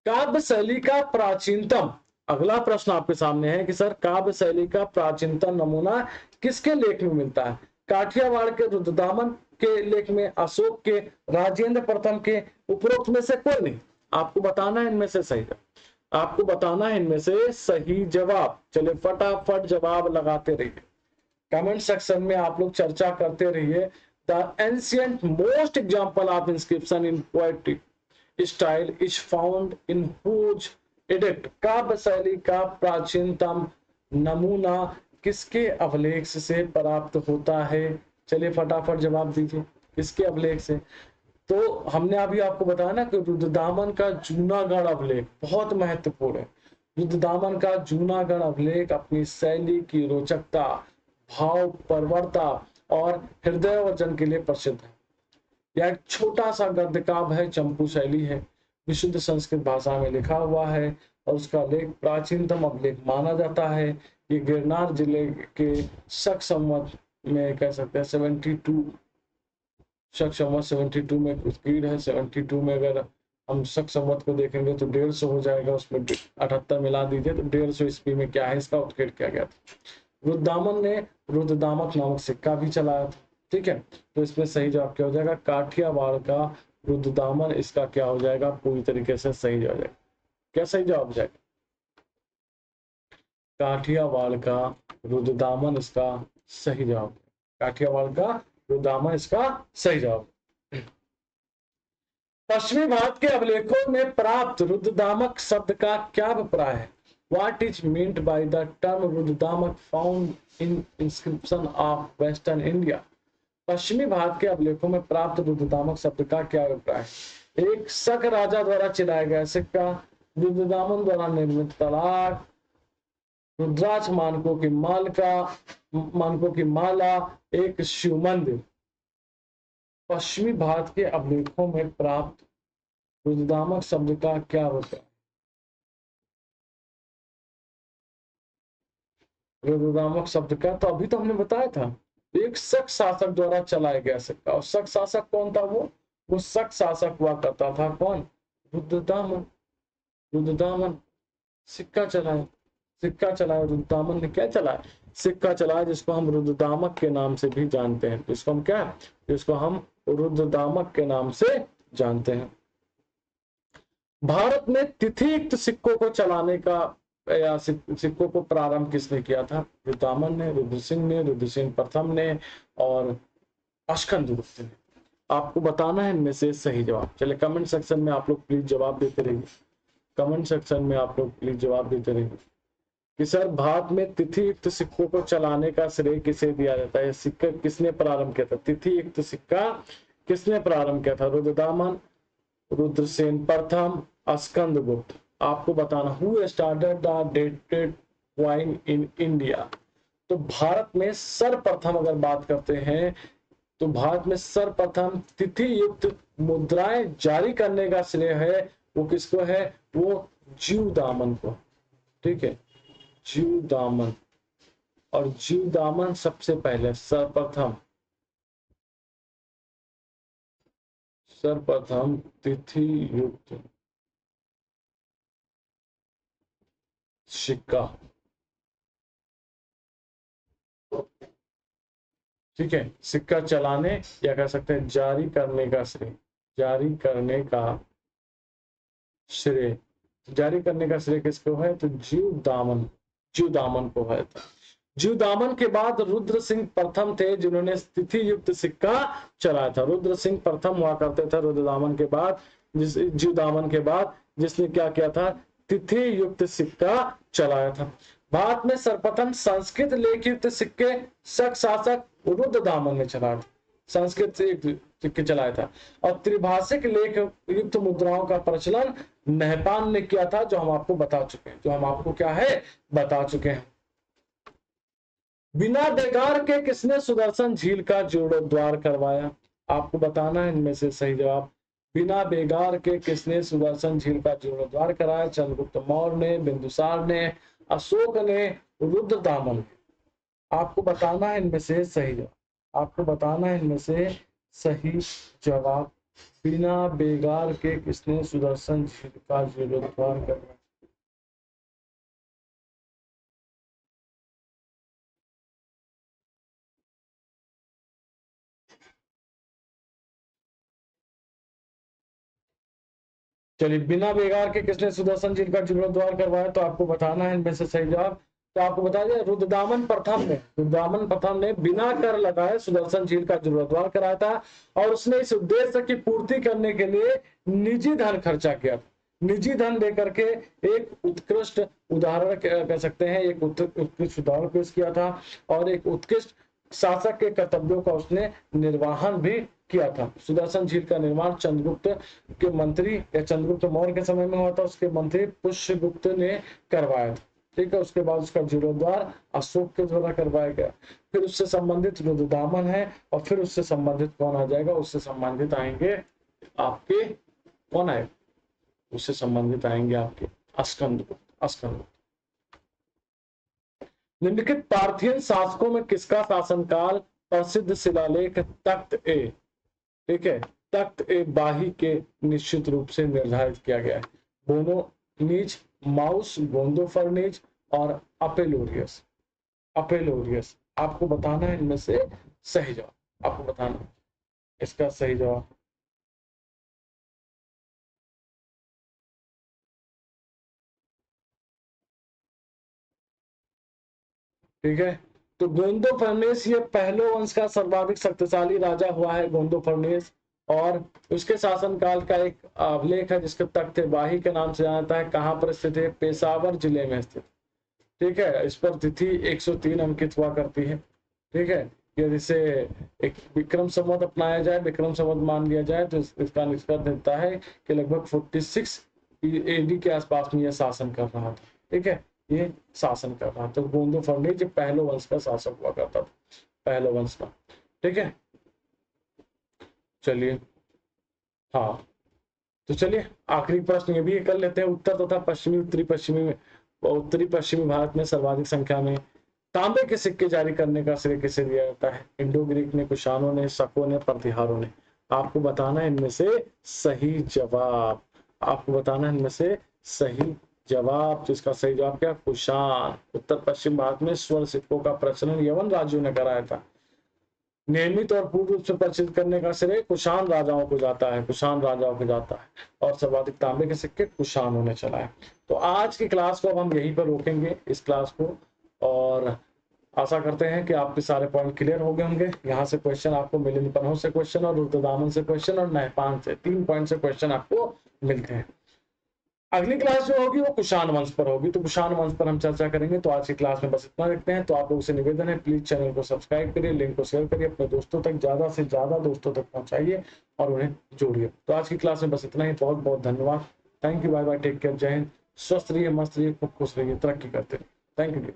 काव्य शैली का प्राचीनतम, अगला प्रश्न आपके सामने है कि सर काव्य शैली का प्राचीनतम नमूना किसके लेख में मिलता है? काठियावाड़ के रुद्रदामन के लेख में, अशोक के, राजेंद्र प्रथम के, उपरोक्त में से कोई नहीं। आपको बताना है इनमें से सही, आपको बताना है इनमें से सही जवाब। चलिए फटाफट जवाब लगाते रहिए, कमेंट सेक्शन में आप लोग चर्चा करते रहिए। The ancient most example of inscription in poetry style is found in whose edict? काव्य शैली का प्राचीनतम नमूना किसके अभिलेख से प्राप्त होता है? चलिए फटाफट जवाब दीजिए, किसके अभिलेख से? तो हमने अभी आपको बताया ना कि रुद्रदामन का जूनागढ़ अभिलेख बहुत महत्वपूर्ण है। रुद्रदामन का जूनागढ़ अभिलेख अपनी शैली की रोचकता, भाव परवरता और हृदय वर्जन के लिए प्रसिद्ध है। यह एक छोटा सा गद्य काव्य है, चंपू शैली है, विशुद्ध संस्कृत भाषा में लिखा हुआ है और उसका लेख प्राचीनतम अभिलेख माना जाता है। ये गिरनार जिले के शक संवत में कह सकते हैं 72 शक संवत 72 में उत्कीर्ण है। 72 में अगर हम शक संवत को देखेंगे तो 150 हो जाएगा, उसमें 78 मिला दीजिए तो 150 ईस्वी में क्या है, इसका उत्कीर्ण किया गया था। रुद्रदामन ने रुद्रदामक नामक सिक्का भी चलाया था, ठीक है। तो इसमें सही जवाब क्या हो जाएगा, काठियावाड़ का रुद्रदामन, इसका क्या हो जाएगा, पूरी तरीके से सही हो जाएगा। क्या सही जवाब हो जाएगा, काठियावाड़ का रुद्रदामन इसका सही जवाब, काठियावाड़ का रुद्रदामन इसका सही जवाब। पश्चिमी भारत के अभिलेखों में प्राप्त रुद्रदामक शब्द का क्या अभिप्राय है? What is meant by the term रुद्रदामक found in inscription of Western India? पश्चिमी भारत के अभिलेखों में प्राप्त रुद्रदामक शब्द का क्या अभिप्राय है? एक शक राजा द्वारा चिराया गया सिक्का, रुद्रदामन द्वारा निर्मित तड़ाक, रुद्राक्ष मानकों की माला, एक शिव मंदिर। पश्चिमी भारत के अभिलेखों में प्राप्त रुद्रदामक शब्द का क्या होता है? रुद्रदामक शब्द का तो अभी तो हमने बताया था, एक शक शासक द्वारा चलाया गया सिक्का। और शक शासक कौन था? वो शक शासक हुआ करता था कौन? रुद्रदामन। रुद्रदामन सिक्का चलाया रुद्रदामन ने। क्या चलाया? सिक्का चलाया, जिसको हम रुद्रदामक के नाम से भी जानते हैं। जिसको हम रुद्रदामक के नाम से जानते हैं। भारत में तिथियुक्त सिक्कों को चलाने का या सिक्कों को प्रारंभ किसने किया था? रुद्रदामन ने, रुद्रसिंह ने, रुद्रसिंह प्रथम ने और अस्कंदगुप्त ने। आपको बताना है इनमें से सही जवाब। चलिए कमेंट सेक्शन में आप लोग प्लीज जवाब देते रहिए। कमेंट सेक्शन में आप लोग प्लीज जवाब देते रहिए कि सर भारत में तिथियुक्त सिक्कों को चलाने का श्रेय किसे दिया जाता है? सिक्का किसने प्रारंभ किया था? तिथियुक्त सिक्का किसने प्रारंभ किया था? रुद्रदामन, रुद्रसेन प्रथम, अस्कंदगुप्त। आपको बताना who started the dated coin in India. तो भारत में सर्वप्रथम अगर बात करते हैं तो भारत में सर्वप्रथम तिथि युक्त मुद्राएं जारी करने का श्रेय है वो किसको है? वो जीवदामन को। ठीक है, जीवदामन। और जीवदामन सबसे पहले सर्वप्रथम तिथि युक्त सिक्का। ठीक है, सिक्का चलाने या कह सकते हैं जारी करने का श्रेय। जारी करने का श्रेय किसको है? तो जीवदामन को है। जीवदामन के बाद रुद्र सिंह प्रथम थे जिन्होंने तिथि युक्त सिक्का चलाया था। रुद्र सिंह प्रथम हुआ करते थे रुद्रदामन के बाद, जीवदामन के बाद, जिसने क्या किया था? तिथि युक्त सिक्का चलाया था। भारत में सर्वप्रथम संस्कृत लेख युक्त सिक्के शक शासक रुद्रदामन ने चलाया था। संस्कृत से सिक्के चलाया था। और त्रिभाषिक लेख युक्त मुद्राओं का प्रचलन नहपान ने किया था, जो हम आपको बता चुके हैं। बता चुके हैं। बिना बेगार के किसने सुदर्शन झील का जीर्णोद्धार करवाया? आपको बताना है इनमें से सही जवाब। बिना बेगार के किसने सुदर्शन झील का जीर्णोद्धार कराया? चंद्रगुप्त मौर्य ने, बिंदुसार ने, अशोक ने, रुद्रदामन। आपको बताना है इनमें से सही जवाब। बिना बेगार के किसने सुदर्शन झील का जीर्णोद्धार करवाया? चलिए, बिना बेगार के किसने सुदर्शन झील का जीर्णोद्धार करवाया? तो आपको बताना है इनमें से सही जवाब। तो आपको बता दिया रुद्रदामन प्रथम ने बिना कर लगाए सुदर्शन झील का जीर्णोद्धार कराया था। और उसने इस उद्देश्य की पूर्ति करने के लिए निजी धन खर्चा किया था। निजी धन लेकर के एक उत्कृष्ट उदाहरण कह सकते हैं, एक उत्कृष्ट उदाहरण पेश किया था और एक उत्कृष्ट शासक के कर्तव्यों का उसने निर्वाहन भी किया था। सुदर्शन झील का निर्माण चंद्रगुप्त के मंत्री या चंद्रगुप्त मौर्य के समय में हुआ था। उसके मंत्री पुष्यगुप्त ने करवाया था। ठीक है, उसके बाद उसका जीर्णोद्धार अशोक के द्वारा करवाया गया। फिर उससे संबंधित रुद्रदामन है और फिर उससे संबंधित कौन आ जाएगा? उससे संबंधित आएंगे आपके कौन आए? उससे संबंधित आएंगे आपके अस्कंदगुप्त। निम्नलिखित पार्थियन शासकों में किसका शासनकाल प्रसिद्ध शिलालेख तख्त ए, ठीक है, तख्त ए बाही के निश्चित रूप से निर्धारित किया गया है? बोनोनीज, माउस, गोंदोफर्निज और अपेलोरियस। आपको बताना है इनमें से सही जवाब। आपको बताना है इसका सही जवाब। ठीक है, तो गोंदो फर्नेस ये पहले वंश का सर्वाधिक शक्तिशाली राजा हुआ है गोंदो फर्नेस। और उसके शासनकाल का एक अभिलेख है जिसके तख्त बाही के नाम से जाना जाता है। कहां पर स्थित है? पेशावर जिले में स्थित। ठीक है, इस पर तिथि 103 अंकित हुआ करती है। ठीक है, यदि इसे एक विक्रम संवत अपनाया जाए, विक्रम संवत मान लिया जाए, तो इसका निष्कर्ष देता है कि लगभग 46 एडी के आसपास में यह शासन कर रहा था। ठीक है, ये शासन कर रहा। तो गोंदो फर्नेज ये पहलो वंश का शासक हुआ करता था, पहलो वंश का। ठीक है, चलिए हाँ, तो चलिए आखिरी प्रश्न ये भी कर लेते हैं। उत्तर तथा पश्चिमी उत्तरी पश्चिमी भारत में सर्वाधिक संख्या में तांबे के सिक्के जारी करने का श्रेय किसे दिया जाता है? इंडो ग्रीक ने, कुशानों ने, शकों ने, प्रतिहारों ने? आपको बताना है इनमें से सही जवाब, आपको बताना है इनमें से सही जवाब। जिसका सही जवाब क्या? कुशान। उत्तर पश्चिम भारत में स्वर्ण सिक्कों का प्रचलन यवन राज्यों ने कराया था। नियमित और पूर्ण रूप से प्रचित करने का श्रेय कुषाण राजाओं को जाता है, कुषाण राजाओं को जाता है। और सर्वाधिक तांबे के सिक्के कुषाणों ने चलाए। तो आज की क्लास को अब हम यहीं पर रोकेंगे, इस क्लास को। और आशा करते हैं कि आपके सारे पॉइंट क्लियर हो गए होंगे। यहाँ से क्वेश्चन आपको मिलिंद पन्हों से क्वेश्चन, और रुद्रदामन से क्वेश्चन, और नहपान से 3 पॉइंट से क्वेश्चन आपको मिलते हैं। अगली क्लास जो होगी वो कुषाण वंश पर होगी, तो कुषाण वंश पर हम चर्चा करेंगे। तो आज की क्लास में बस इतना रखते हैं। तो आप लोगों से निवेदन है, प्लीज चैनल को सब्सक्राइब करिए, लिंक को शेयर करिए, अपने दोस्तों तक, ज्यादा से ज्यादा दोस्तों तक पहुंचाइए और उन्हें जोड़िए। तो आज की क्लास में बस इतना ही। बहुत बहुत धन्यवाद। Thank you, bye bye, take care, जय हिंद। स्वस्थ रहिए, मस्त रहिए, खूब खुश रहिए, तरक्की करते रहिए। Thank you.